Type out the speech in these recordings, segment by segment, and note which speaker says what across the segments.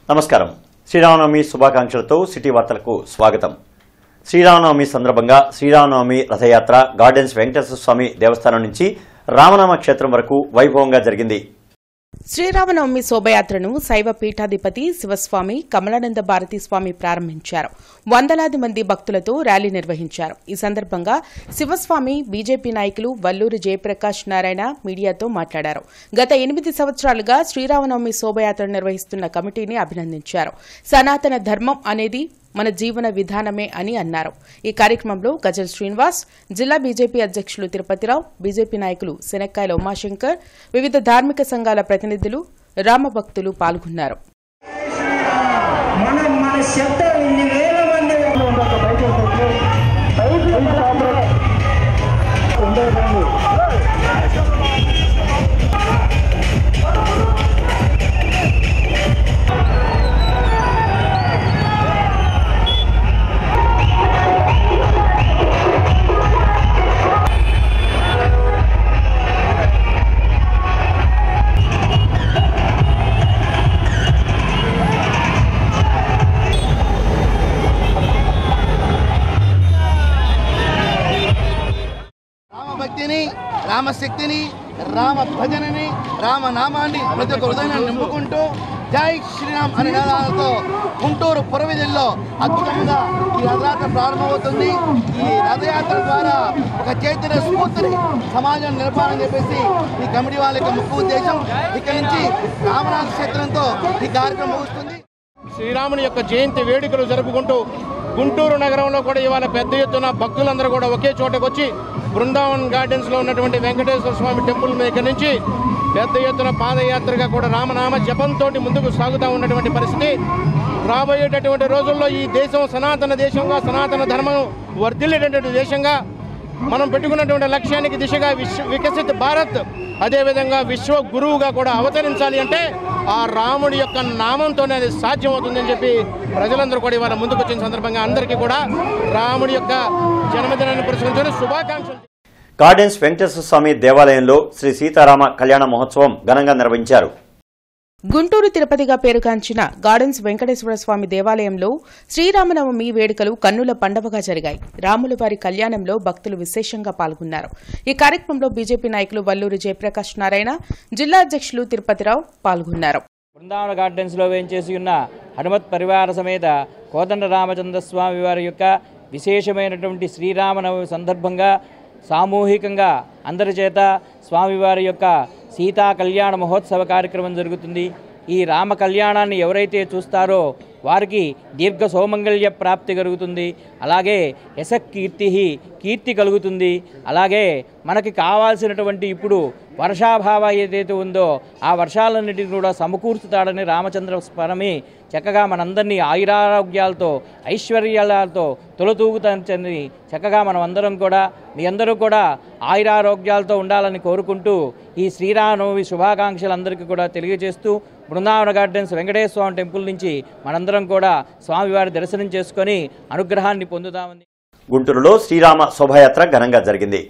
Speaker 1: నమస్కారం. శ్రీరామనవమి శుభాకాంక్షలతో సిటీ వార్తలకు స్వాగతం. శ్రీరామనవమి సందర్భంగా శ్రీరామనవమి రథయాత్ర గార్డెన్స్ వెంకటేశ్వర స్వామి దేవస్థానం నుంచి రామనామ క్షేత్రం వరకు వైభవంగా జరిగింది.
Speaker 2: శ్రీరామనవమి శోభయాత్రను శైవ పీఠాధిపతి శివస్వామి కమలానంద భారతీ స్వామి ప్రారంభించారు. వందలాది మంది భక్తులతో ర్యాలీ నిర్వహించారు. ఈ సందర్భంగా శివస్వామి బీజేపీ నాయకులు వల్లూరి జయప్రకాష్ నారాయణ మీడియాతో మాట్లాడారు. గత 8 సంవత్సరాలుగా శ్రీరామనవమి శోభయాత్ర నిర్వహిస్తున్న కమిటీని అభినందించారు. సనాతన ధర్మం అనేది మన జీవన విధానమే అని అన్నారు. ఈ కార్యక్రమంలో గజల్ శ్రీనివాస్, జిల్లా బీజేపీ అధ్యక్షులు తిరుపతిరావు, బీజేపీ నాయకులు శనక్కాయల ఉమాశంకర్, వివిధ ధార్మిక సంఘాల ప్రతినిధులు, రామభక్తులు పాల్గొన్నారు.
Speaker 3: రామశక్తిని, రామ భజనని, రామనామాన్ని ప్రతి ఒక్క హృదయాన్ని నింపుకుంటూ జై శ్రీరామ్ అనే నినాదాలతో గుంటూరు పురవీధుల్లో అద్భుతంగా ఈ రథయాత్ర ప్రారంభమవుతుంది. ఈ రథయాత్ర ద్వారా ఒక చైతన్య స్ఫూర్తిని సమాజం నిలపాలని చెప్పేసి ఈ కమిటీ వాళ్ళ యొక్క ముఖ్య ఉద్దేశం. ఇక్కడి నుంచి రామనాథ క్షేత్రంతో ఈ కార్యక్రమం ముగుస్తుంది.
Speaker 4: శ్రీరాముని యొక్క జయంతి వేడుకలు జరుపుకుంటూ గుంటూరు నగరంలో కూడా ఇవాళ పెద్ద ఎత్తున భక్తులందరూ కూడా ఒకే చోటకు వచ్చి బృందావన్ గార్డెన్స్లో ఉన్నటువంటి వెంకటేశ్వర స్వామి టెంపుల్ దగ్గర నుంచి పెద్ద ఎత్తున పాదయాత్రగా కూడా రామనామ జపంతో ముందుకు సాగుతూ ఉన్నటువంటి పరిస్థితి. రాబోయేటటువంటి రోజుల్లో ఈ దేశం సనాతన దేశంగా, సనాతన ధర్మం వర్ధిల్లేటటువంటి దేశంగా మనం పెట్టుకున్నటువంటి లక్ష్యానికి దిశగా వికసిత భారత్, అదేవిధంగా విశ్వ గురువుగా కూడా అవతరించాలి అంటే ఆ రాముడి యొక్క నామంతోనే అది సాధ్యమవుతుందని చెప్పి ప్రజలందరూ కూడా ఇవాళ ముందుకు వచ్చిన సందర్భంగా అందరికీ కూడా రాముడి యొక్క జన్మదినాన్ని పురస్కరించుకుని శుభాకాంక్షలు.
Speaker 1: గార్డెన్స్ వెంకటేశ్వర స్వామి దేవాలయంలో శ్రీ సీతారామ కళ్యాణ మహోత్సవం ఘనంగా నిర్వహించారు.
Speaker 2: గుంటూరు తిరుపతిగా పేరుగాంచిన గార్డెన్స్ వెంకటేశ్వర స్వామి దేవాలయంలో శ్రీరామనవమి వేడుకలు కన్నుల పండవగా జరిగాయి. రాముల వారి కళ్యాణంలో భక్తులు విశేషంగా పాల్గొన్నారు. ఈ కార్యక్రమంలో బీజేపీ నాయకులు వల్లూరి జయప్రకాష్ నారాయణ, జిల్లా అధ్యక్షులు తిరుపతిరావు పాల్గొన్నారు.
Speaker 5: బృందావన గార్డెన్స్లో వేంచేసి ఉన్న హనుమత్ పరివార సమేత కోదండ రామచంద్ర స్వామి వారి యొక్క విశేషమైనటువంటి శ్రీరామనవమి సందర్భంగా సామూహికంగా అందరి చేత స్వామివారి యొక్క సీతా కళ్యాణ మహోత్సవ కార్యక్రమం జరుగుతుంది. ఈ రామ కళ్యాణాన్ని ఎవరైతే చూస్తారో వారికి దీర్ఘ సౌమంగళ్య ప్రాప్తి కలుగుతుంది. అలాగే కీర్తి కలుగుతుంది. అలాగే మనకి కావాల్సినటువంటి ఇప్పుడు వర్షాభావ ఏదైతే ఉందో ఆ వర్షాలన్నిటిని కూడా సమకూర్చుతాడని రామచంద్ర స్వామి చక్కగా మనందరినీ ఆయురారోగ్యాలతో ఐశ్వర్యాలతో తొలతూగుతాని చక్కగా మనం అందరం కూడా మీ అందరూ కూడా ఆయురారోగ్యాలతో ఉండాలని కోరుకుంటూ ఈ శ్రీరామనవమి శుభాకాంక్షలు అందరికీ కూడా తెలియజేస్తూ బృందావన గార్డెన్స్ వెంకటేశ్వర స్వామి టెంపుల్ నుంచి మనందరం కూడా స్వామివారి దర్శనం చేసుకొని అనుగ్రహాన్ని పొందుదామని.
Speaker 1: గుంటూరులో శ్రీరామ శోభాయాత్ర ఘనంగా జరిగింది.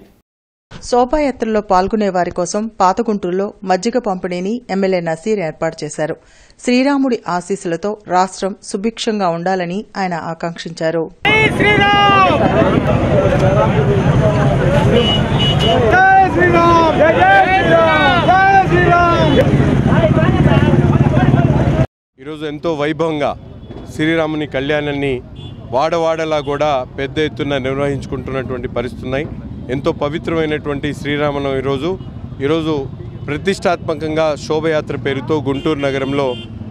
Speaker 6: శోభాయాత్రలో పాల్గొనే వారి కోసం పాతగుంటూరులో మజ్జిగ పంపిణీని ఎమ్మెల్యే నసీర్ ఏర్పాటు చేశారు. శ్రీరాముడి ఆశీస్సులతో రాష్ట్రం సుభిక్షంగా ఉండాలని ఆయన ఆకాంక్షించారు.
Speaker 7: ఈరోజు ఎంతో వైభవంగా శ్రీరాముని కళ్యాణాన్ని వాడవాడలా కూడా పెద్ద ఎత్తున నిర్వహించుకుంటున్నటువంటి పరిస్థితులు ఉన్నాయి. ఎంతో పవిత్రమైనటువంటి శ్రీరామనవమి ఈరోజు ప్రతిష్టాత్మకంగా శోభయాత్ర పేరుతో గుంటూరు నగరంలో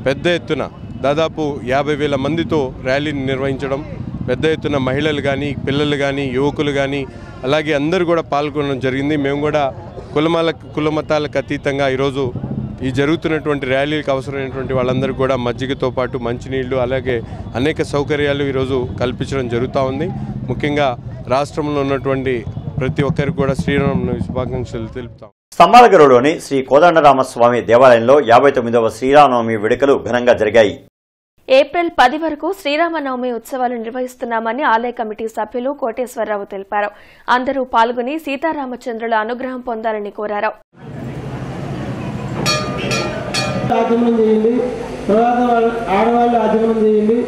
Speaker 7: పెద్ద ఎత్తున దాదాపు 50,000 మందితో ర్యాలీని నిర్వహించడం, పెద్ద ఎత్తున మహిళలు కానీ, పిల్లలు కానీ, యువకులు కానీ అలాగే అందరూ కూడా పాల్గొనడం జరిగింది. మేము కూడా కులమతాలకు అతీతంగా ఈరోజు ఈ జరుగుతున్నటువంటి ర్యాలీలకు అవసరమైనటువంటి వాళ్ళందరూ కూడా మజ్జిగతో పాటు మంచినీళ్లు అలాగే అనేక సౌకర్యాలు ఈరోజు కల్పించడం జరుగుతూ ఉంది. ముఖ్యంగా రాష్ట్రంలో ఉన్నటువంటి ప్రతి ఒక్కరికి కూడా శ్రీరామనవమి శుభాకాంక్షలు తెలుపుతాం.
Speaker 1: స్తంభాలగరులోని శ్రీ కోదండరామస్వామి దేవాలయంలో 59వ శ్రీరామనవమి వేడుకలు ఘనంగా జరిగాయి.
Speaker 8: ఏప్రిల్ 10 వరకు శ్రీరామనవమి ఉత్సవాలు నిర్వహిస్తున్నామని ఆలయ కమిటీ సభ్యులు కోటేశ్వరరావు తెలిపారు. అందరూ పాల్గొని సీతారామచంద్రుల అనుగ్రహం పొందాలని కోరారు.
Speaker 9: తర్వాత ఆడవాళ్ళు అధికమం చేయండి.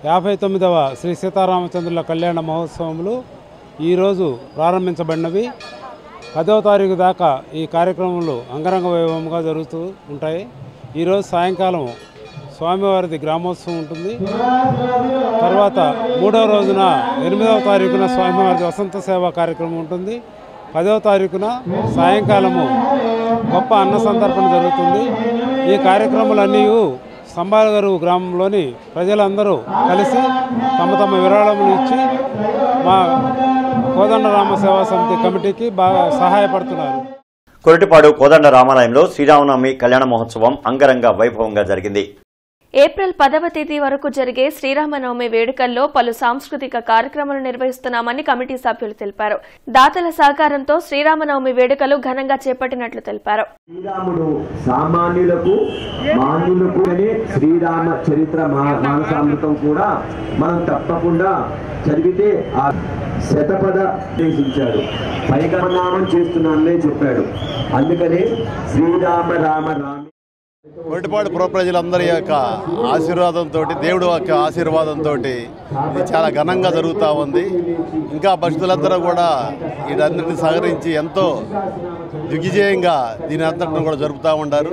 Speaker 9: 59వ శ్రీ సీతారామచంద్రుల కళ్యాణ మహోత్సవములు ఈరోజు ప్రారంభించబడినవి. 10వ తారీఖు దాకా ఈ కార్యక్రమాలు అంగరంగ వైభవంగా జరుగుతూ ఉంటాయి. ఈరోజు సాయంకాలం స్వామివారిది గ్రామోత్సవం ఉంటుంది. తర్వాత 3వ రోజున 8వ తారీఖున స్వామివారిది వసంత సేవ కార్యక్రమం ఉంటుంది. 10వ తారీఖున సాయంకాలము గొప్ప అన్న సంతర్పణ జరుగుతుంది. ఈ కార్యక్రమాలన్నీ సంబాలగరు గ్రామంలోని ప్రజలందరూ కలిసి తమ తమ విరాళములు ఇచ్చి మా కోదండరామ సేవా సమితి కమిటీకి బాగా సహాయపడుతున్నారు.
Speaker 1: కొరటిపాడు కోదండ రామాలయంలో శ్రీరామనవమి కళ్యాణ మహోత్సవం అంగరంగ వైభవంగా జరిగింది.
Speaker 8: ఏప్రిల్ 10వ తేదీ వరకు జరిగే శ్రీరామనవమి వేడుకల్లో పలు సాంస్కృతిక కార్యక్రమాలు నిర్వహిస్తున్నామని కమిటీ సభ్యులు తెలిపారు. దాతల సహకారంతో శ్రీరామనవమి వేడుకలు ఘనంగా చేపట్టినట్లు తెలిపారు.
Speaker 10: శ్రీరాముడు సామాన్యులకు మాన్యులకు శ్రీరామ చరిత్ర మానసామృతం కూడా మనం తప్పకుండా చదివితే ఆ శతపథ నిర్దేశించాడు. పైగమనామం చేస్తున్నాననే చెప్పాడు. అందుకనే శ్రీరామ రామ రామ.
Speaker 11: కొరటిపాడు పుర ప్రజలందరి యొక్క ఆశీర్వాదంతో, దేవుడు యొక్క ఆశీర్వాదంతో ఇది చాలా ఘనంగా జరుగుతూ ఉంది. ఇంకా భక్తులందరూ కూడా వీటన్నిటిని సహకరించి ఎంతో దిగ్విజయంగా దీని అంతటిని కూడా జరుపుతూ ఉంటారు.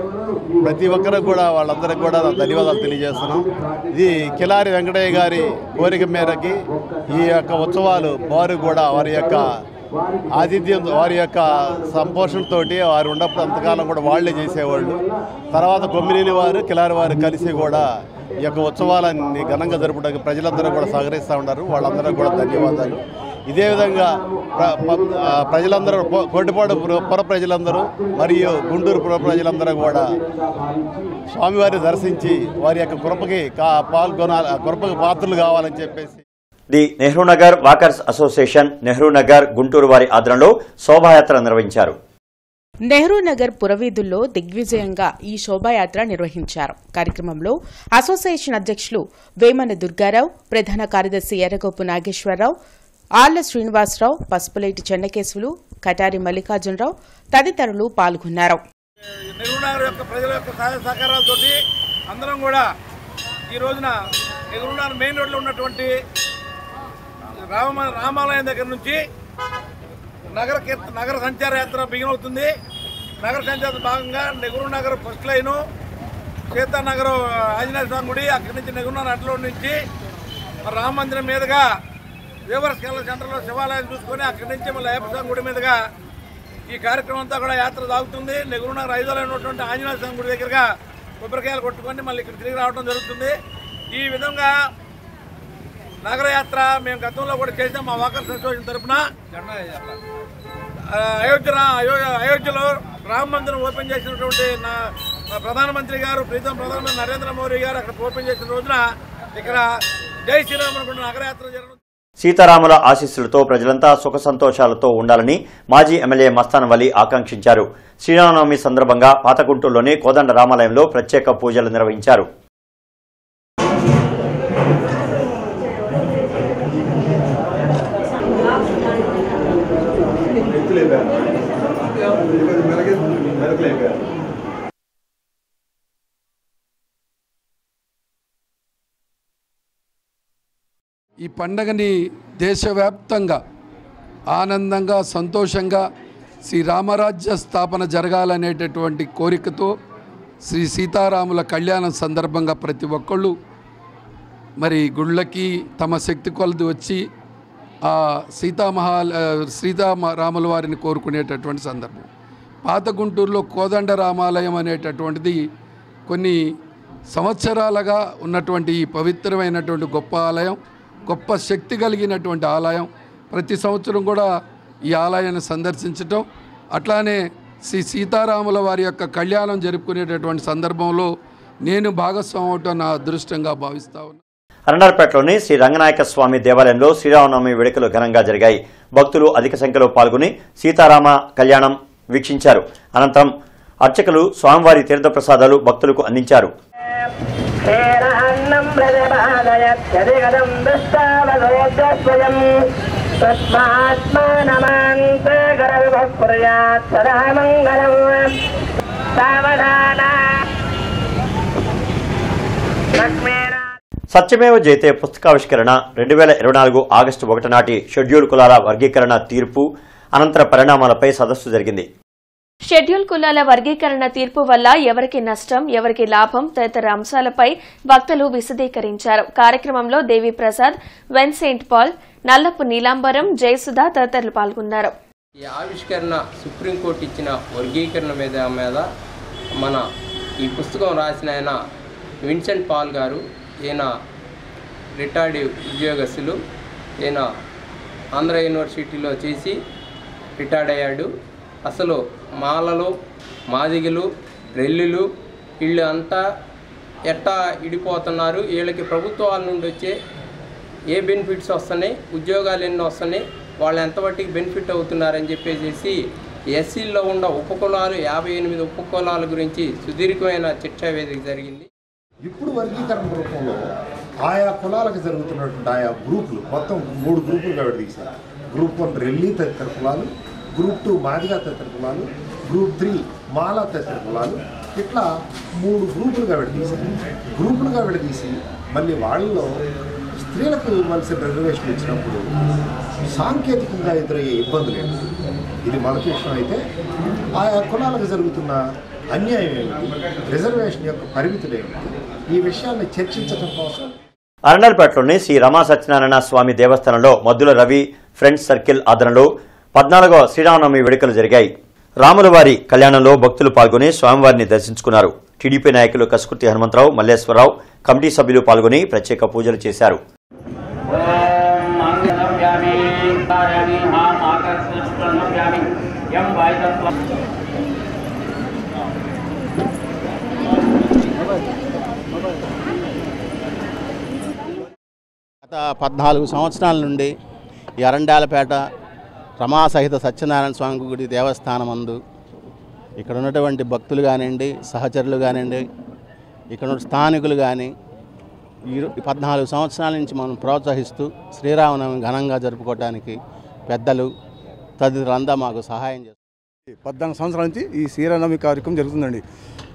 Speaker 11: ప్రతి ఒక్కరికి కూడా వాళ్ళందరికీ కూడా ధన్యవాదాలు తెలియజేస్తున్నాం. ఇది కిలారి వెంకటయ్య గారి కోరిక మేరకి ఈ యొక్క ఉత్సవాలు వారు కూడా వారి యొక్క ఆతిథ్యం, వారి యొక్క సంపోషణతో వారు ఉన్నప్పుడు అంతకాలం కూడా వాళ్లే చేసేవాళ్ళు. తర్వాత కొమ్మినేని వారు కిలారి వారు కలిసి కూడా ఈ యొక్క ఉత్సవాలన్నీ ఘనంగా జరపడానికి ప్రజలందరూ కూడా సహకరిస్తూ ఉన్నారు. వాళ్ళందరూ కూడా ధన్యవాదాలు. ఇదే విధంగా ప్రజలందరూ, కొరటిపాడు పుర ప్రజలందరూ మరియు గుంటూరు పుర ప్రజలందరూ కూడా స్వామివారిని దర్శించి వారి యొక్క కృపకి కృపకి పాత్రలు కావాలని చెప్పేసి
Speaker 1: the Nehru Nagar walkers association Nehru Nagar Guntur వారి ఆధ్వర్యంలో శోభాయాత్ర నిర్వహించారు.
Speaker 2: నెహ్రూనగర్ పురవీధుల్లో దిగ్విజయంగా ఈ శోభాయాత్ర నిర్వహించారు. కార్యక్రమంలో అసోసియేషన్ అధ్యక్షులు వేమన దుర్గారావు, ప్రధాన కార్యదర్శి ఎర్రగోపు నాగేశ్వరరావు, ఆళ్ల శ్రీనివాసరావు, పసుపులేటి చెన్నకేశవులు, కటారి మల్లికార్జునరావు తదితరులు పాల్గొన్నారు.
Speaker 12: నెహ్రూనగర్ యొక్క ప్రజల యొక్క సహాయ సహకారాలతో అందరం కూడా ఈ రోజున నెహ్రూనగర్ మెయిన్ రోడ్లో ఉన్నటువంటి రామాలయం దగ్గర నుంచి నగర సంచార యాత్ర బిగిన్ అవుతుంది. నగర సంచార భాగంగా నెహ్రూనగర్ ఫస్ట్ లైను, సీతానగర్ ఆంజనేయ స్వామి గుడి, అక్కడి నుంచి నెహ్రూనగర్ అడ్లో నుంచి రామ మందిరం మీదుగా వేవర్స్ కేరళ సెంటర్లో శివాలయం చూసుకొని అక్కడి నుంచి మళ్ళీ అయ్యప్ప స్వామి గుడి మీదుగా ఈ కార్యక్రమం అంతా కూడా యాత్ర సాగుతుంది. నెహ్రూనగర్ 5వ లైన్ ఉన్నటువంటి ఆంజనేయ స్వామి గుడి దగ్గరగా కొబ్బరికాయలు కొట్టుకొని మళ్ళీ ఇక్కడ తిరిగి రావడం జరుగుతుంది. ఈ విధంగా నగరయాత్ర మేము గతంలో కూడా చేసాం. మా వాకర్స్ అసోసియేషన్ తరఫున అయోధ్యలో రామ మందిరం ఓపెన్ చేసినటువంటి ప్రధానమంత్రి గారు, ప్రీతం ప్రధానమంత్రి నరేంద్ర మోదీ గారు అక్కడ ఓపెన్ చేసిన రోజున ఇక్కడ జై శ్రీరామ్ అనుకుంటున్న నగరయాత్ర జరగడం.
Speaker 1: సీతారాముల ఆశీస్సులతో ప్రజలంతా సుఖ సంతోషాలతో ఉండాలని మాజీ ఎమ్మెల్యే మస్తాన్ వలి ఆకాంక్షించారు. శ్రీరామనవమి సందర్భంగా పాతగుంటూరులోని కోదండ రామాలయంలో ప్రత్యేక పూజలు నిర్వహించారు.
Speaker 13: ఈ పండగని దేశవ్యాప్తంగా ఆనందంగా, సంతోషంగా శ్రీరామరాజ్య స్థాపన జరగాలనేటటువంటి కోరికతో శ్రీ సీతారాముల కళ్యాణం సందర్భంగా ప్రతి ఒక్కళ్ళు మరి గుళ్ళకి తమ శక్తి కొలది వచ్చి ఆ సీతారాముల వారిని కోరుకునేటటువంటి సందర్భం. పాత గుంటూరులో కోదండ రామాలయం అనేటటువంటిది కొన్ని సంవత్సరాలుగా ఉన్నటువంటి ఈ పవిత్రమైనటువంటి గొప్ప ఆలయం, గొప్ప శక్తి కలిగినటువంటి ఆలయం. ప్రతి సంవత్సరం కూడా ఈ ఆలయాన్ని సందర్శించటం, అట్లానే శ్రీ సీతారాముల వారి యొక్క కళ్యాణం జరుపుకునేటటువంటి సందర్భంలో నేను భాగస్వామి అవటం నా అదృష్టంగా భావిస్తా ఉన్నాను.
Speaker 1: అరండార్పేటలోని శ్రీ రంగనాయక స్వామి దేవాలయంలో శ్రీరామనవమి వేడుకలు ఘనంగా జరిగాయి. భక్తులు అధిక సంఖ్యలో పాల్గొని సీతారామ కళ్యాణం వీక్షించారు. అనంతరం అర్చకులు స్వామివారి తీర్థప్రసాదాలు భక్తులకు అందించారు. సత్యమేవ జయతే పుస్తకావిష్కరణ 2024 ఆగస్టు 1 నాటి షెడ్యూల్ కులాల వర్గీకరణ తీర్పు అనంతర పరిణామాలపై సదస్సు జరిగింది.
Speaker 8: షెడ్యూల్ కులాల వర్గీకరణ తీర్పు వల్ల ఎవరికి నష్టం, ఎవరికి లాభం తదితర అంశాలపై వక్తలు విశదీకరించారు. కార్యక్రమంలో Devi Prasad, Vincent Paul, Nallapu Neelambaram, Jayasudha తదితరులు పాల్గొన్నారు.
Speaker 14: ఈ ఆవిష్కరణ సుప్రీంకోర్టు ఇచ్చిన వర్గీకరణ మీద మన ఈ పుస్తకం రాసిన ఆయన విన్సెంట్ పాల్ గారు, ఈయన రిటైర్డ్ ఉద్యోగస్తులు, ఈయన ఆంధ్ర యూనివర్సిటీలో చేసి రిటైర్డ్ అయ్యాడు. అసలు మాలలు, మాదిగలు, రెల్లులు వీళ్ళు అంతా ఎట్టా ఇడిపోతున్నారు, వీళ్ళకి ప్రభుత్వాల నుండి వచ్చే ఏ బెనిఫిట్స్ వస్తున్నాయి, ఉద్యోగాలు ఎన్ని వస్తున్నాయి, వాళ్ళు ఎంతవరకు బెనిఫిట్ అవుతున్నారని చెప్పేసి ఎస్సీల్లో ఉన్న ఉపకులాలు 58 ఉపకులాల గురించి సుదీర్ఘమైన చర్చా వేదిక జరిగింది.
Speaker 15: ఇప్పుడు వర్గీకరణ రూపంలో ఆయా కులాలకు జరుగుతున్నటువంటి ఆయా గ్రూపులు మొత్తం 3 గ్రూపులుగా విడదీశారు. గ్రూప్ 1 రెల్లి తదితర కులాలు, గ్రూప్ 2 మాదిగా తదితర కులాలు, గ్రూప్ 3 మాలా తదితర కులాలు, ఇట్లా 3 గ్రూపులుగా విడదీసి మళ్ళీ వాళ్ళలో స్త్రీలకు ఇవ్వాల్సిన రిజర్వేషన్ ఇచ్చినప్పుడు సాంకేతికంగా ఎదురయ్యే ఇబ్బందులు ఏంటి, ఇది మొదటి విషయం. అయితే ఆయా కులాలకు జరుగుతున్న అన్యాయం ఏమిటి, రిజర్వేషన్ యొక్క పరిమితులు ఏమిటి, ఈ విషయాన్ని చర్చించడం కోసం
Speaker 1: అరండల్పేటలోని శ్రీ రమా సత్యనారాయణ స్వామి దేవస్థానంలో మద్దుల రవి ఫ్రెండ్స్ సర్కిల్ ఆధ్వర్యంలో 14వ శ్రీరామనవమి వేడుకలు జరిగాయి. రాములవారి కళ్యాణంలో భక్తులు పాల్గొని స్వామివారిని దర్శించుకున్నారు. టీడీపీ నాయకులు కసుకుర్తి హనుమంతరావు, మల్లేశ్వరరావు, కమిటీ సభ్యులు పాల్గొని ప్రత్యేక పూజలు చేశారు.
Speaker 11: గత 14 సంవత్సరాల నుండి ఈ అరండాలపేట రమాసహిత సత్యనారాయణ స్వామి గుడి దేవస్థానం అందు ఇక్కడ ఉన్నటువంటి భక్తులు కానివ్వండి, సహచరులు కానివ్వండి, ఇక్కడ ఉన్న స్థానికులు కానీ ఈ 14 సంవత్సరాల నుంచి మనం ప్రోత్సహిస్తూ శ్రీరామనవమి ఘనంగా జరుపుకోవడానికి పెద్దలు తదితరులంతా మాకు సహాయం చేస్తారు.
Speaker 16: 14 సంవత్సరాల నుంచి ఈ శ్రీరామనవమి కార్యక్రమం జరుగుతుందండి.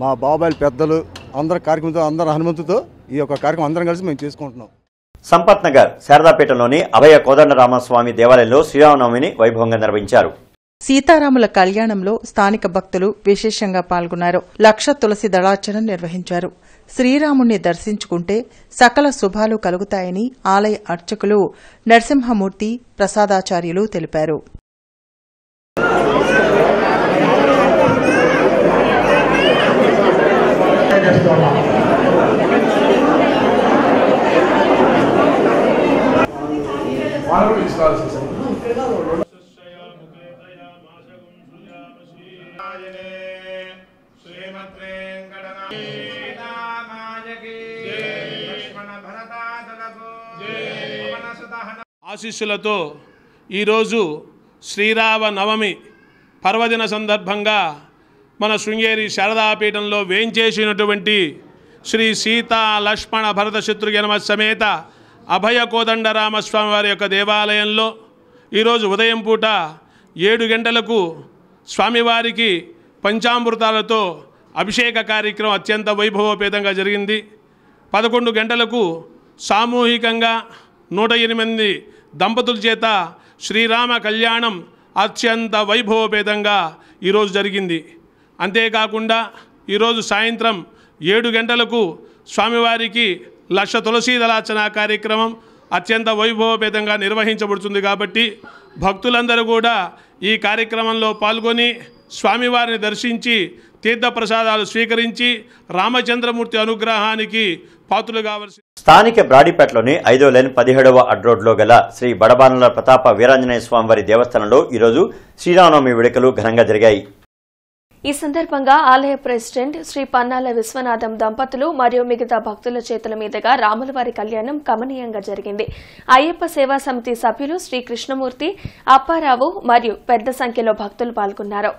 Speaker 16: మా బాబాయిల పెద్దలు అందరి కార్యక్రమంతో, అందరి హనుమంతుతో ఈ యొక్క కార్యక్రమం అందరం కలిసి మేము చేసుకుంటున్నాం.
Speaker 1: సంపత్ నగర్ శారదాపేటలోని అభయ కోదండరామస్వామి దేవాలయంలో శ్రీరామనవమిని వైభవంగా నిర్వహించారు.
Speaker 6: సీతారాముల కళ్యాణంలో స్థానిక భక్తులు విశేషంగా పాల్గొన్నారు. 1,00,000 తులసి దళార్చన నిర్వహించారు. శ్రీరాముణ్ణి దర్శించుకుంటే సకల శుభాలు కలుగుతాయని ఆలయ అర్చకులు నరసింహమూర్తి ప్రసాదాచార్యులు తెలిపారు.
Speaker 17: ఆశీస్సులతో ఈరోజు శ్రీరామ నవమి పర్వదిన సందర్భంగా మన శృంగేరి శారదాపీఠంలో వేంచేసినటువంటి శ్రీ సీతా లక్ష్మణ భరత శత్రుఘ్న సమేత అభయ కోదండరామస్వామి వారి యొక్క దేవాలయంలో ఈరోజు ఉదయం పూట 7 గంటలకు స్వామివారికి పంచామృతాలతో అభిషేక కార్యక్రమం అత్యంత వైభవోపేతంగా జరిగింది. 11 గంటలకు సామూహికంగా 108 దంపతుల చేత శ్రీరామ కళ్యాణం అత్యంత వైభవోపేతంగా ఈరోజు జరిగింది. అంతేకాకుండా ఈరోజు సాయంత్రం 7 గంటలకు స్వామివారికి 1,00,000 తులసీ దళార్చన కార్యక్రమం అత్యంత వైభవోపేతంగా నిర్వహించబడుతుంది. కాబట్టి భక్తులందరూ కూడా ఈ కార్యక్రమంలో పాల్గొని స్వామివారిని దర్శించి తీర్థప్రసాదాలు స్వీకరించి రామచంద్రమూర్తి అనుగ్రహానికి పాత్రులు కావాల్సి.
Speaker 1: స్థానిక బ్రాడీపేటలోని 5వ లైన్ 17వ అడ్రోడ్లో గల శ్రీ బడబానుల ప్రతాప వీరాంజనేయ స్వామివారి దేవస్థానంలో ఈరోజు శ్రీరామనవమి వేడుకలు ఘనంగా జరిగాయి.
Speaker 8: ఈ సందర్భంగా ఆలయ ప్రెసిడెంట్ శ్రీ పన్నాల విశ్వనాథం దంపతులు మరియు మిగతా భక్తుల చేతుల మీదుగా రాములవారి కళ్యాణం కమనీయంగా జరిగింది. అయ్యప్ప సేవా సమితి సభ్యులు శ్రీ కృష్ణమూర్తి, అప్పారావు మరియు పెద్ద సంఖ్యలో భక్తులు పాల్గొన్నారు.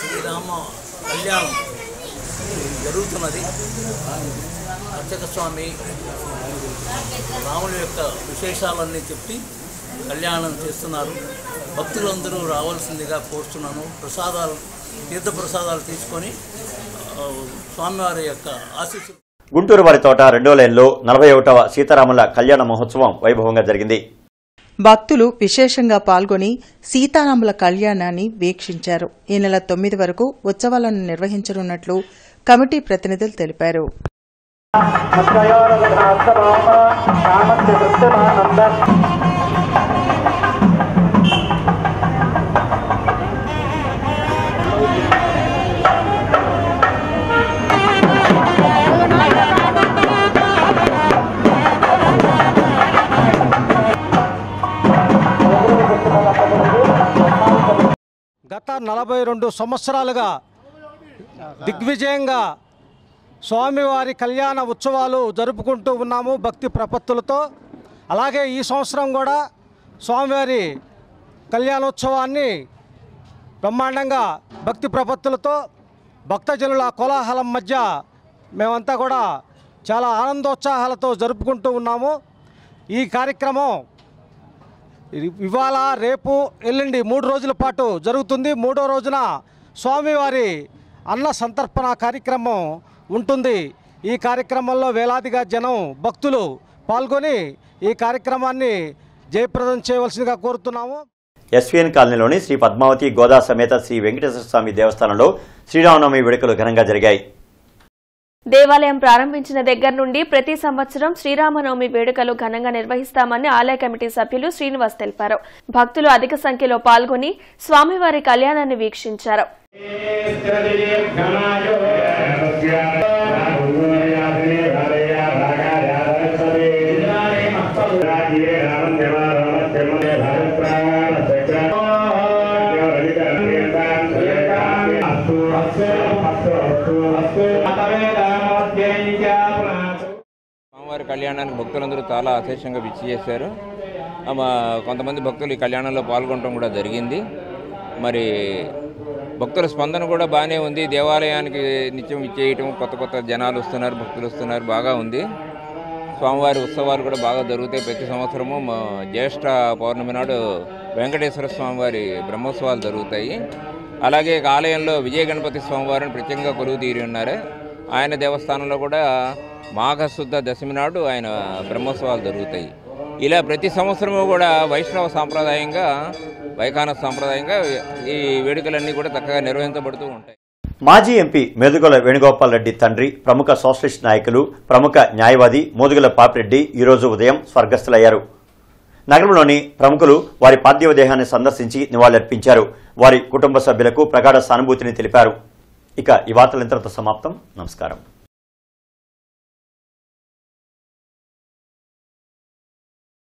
Speaker 18: శ్రీరామ కళ్యాణం జరుగుతున్నది. అర్చక స్వామి రాముల యొక్క విశేషాలన్నీ చెప్పి కళ్యాణం చేస్తున్నారు. భక్తులందరూ రావాల్సిందిగా కోరుతున్నాను. ప్రసాదాలు తీర్థ ప్రసాదాలు తీసుకొని స్వామివారి యొక్క ఆశీస్సులు.
Speaker 1: గుంటూరు వారి తోట 2వ లైన్లో 41వ సీతారాముల కళ్యాణ మహోత్సవం వైభవంగా జరిగింది.
Speaker 6: భక్తులు విశేషంగా పాల్గొని సీతారాముల కళ్యాణాన్ని వీక్షించారు. ఈ నెల 9 వరకు ఉత్సవాలను నిర్వహించనున్నట్లు కమిటీ ప్రతినిధులు తెలిపారు.
Speaker 19: గత 42 సంవత్సరాలుగా దిగ్విజయంగా స్వామివారి కళ్యాణ ఉత్సవాలు జరుపుకుంటూ ఉన్నాము భక్తి ప్రపత్తులతో. అలాగే ఈ సంవత్సరం కూడా స్వామివారి కళ్యాణోత్సవాన్ని బ్రహ్మాండంగా భక్తి ప్రపత్తులతో భక్తజనుల కోలాహలం మధ్య మేమంతా కూడా చాలా ఆనందోత్సాహాలతో జరుపుకుంటూ ఉన్నాము. ఈ కార్యక్రమం ఇవాళ రేపు ఎల్లుండి 3 రోజుల పాటు జరుగుతుంది. 3వ రోజున స్వామివారి అన్న సంతర్పణ కార్యక్రమం ఉంటుంది. ఈ కార్యక్రమంలో వేలాదిగా జనం భక్తులు పాల్గొని ఈ కార్యక్రమాన్ని జయప్రదం చేయవలసిందిగా కోరుతున్నాము.
Speaker 1: ఎస్వీఎన్ కాలనీలోని శ్రీ పద్మావతి గోదా సమేత శ్రీ వెంకటేశ్వర స్వామి దేవస్థానంలో శ్రీరామనవమి వేడుకలు ఘనంగా జరిగాయి.
Speaker 8: దేవాలయం ప్రారంభించిన దగ్గర నుండి ప్రతి సంవత్సరం శ్రీరామనవమి వేడుకలు ఘనంగా నిర్వహిస్తామని ఆలయ కమిటీ సభ్యులు శ్రీనివాస్ తెలిపారు. భక్తులు అధిక సంఖ్యలో పాల్గొని స్వామివారి కళ్యాణాన్ని వీక్షించారు.
Speaker 20: స్వామివారి కళ్యాణానికి భక్తులందరూ చాలా అశేషంగా విచ్చేశారు. కొంతమంది భక్తులు ఈ కళ్యాణంలో పాల్గొనడం కూడా జరిగింది. మరి భక్తుల స్పందన కూడా బాగానే ఉంది. దేవాలయానికి నిత్యం ఇచ్చేయటం, కొత్త కొత్త జనాలు వస్తున్నారు, భక్తులు వస్తున్నారు, బాగా ఉంది. స్వామివారి ఉత్సవాలు కూడా బాగా జరుగుతాయి. ప్రతి సంవత్సరము జ్యేష్ఠ పౌర్ణమి నాడు వెంకటేశ్వర స్వామివారి బ్రహ్మోత్సవాలు జరుగుతాయి. అలాగే ఆలయంలో విజయ గణపతి స్వామివారిని ప్రత్యేకంగా కొలువు తీరి ఉన్నారు. ఆయన దేవస్థానంలో కూడా మాఘశుద్ధ దశమి నాడు ఆయన బ్రహ్మోత్సవాలు జరుగుతాయి. ఇలా ప్రతి సంవత్సరము కూడా వైష్ణవ సాంప్రదాయంగా, వైఖాన సాంప్రదాయంగా ఈ వేడుకలన్నీ కూడా చక్కగా నిర్వహించబడుతూ ఉంటాయి.
Speaker 1: మాజీ ఎంపీ మేదుగల వేణుగోపాల్ రెడ్డి తండ్రి, ప్రముఖ సోషలిస్ట్ నాయకులు, ప్రముఖ న్యాయవాది మోదుగుల పాపిరెడ్డి ఈరోజు ఉదయం స్వర్గస్థులయ్యారు. నగరంలోని ప్రముఖులు వారి పార్థివ దేహాన్ని సందర్శించి నివాళులర్పించారు. వారి కుటుంబ సభ్యులకు ప్రగాఢ సానుభూతిని తెలిపారు. ఇక ఈ వార్తలు ఇంతటితో సమాప్తం. నమస్కారం.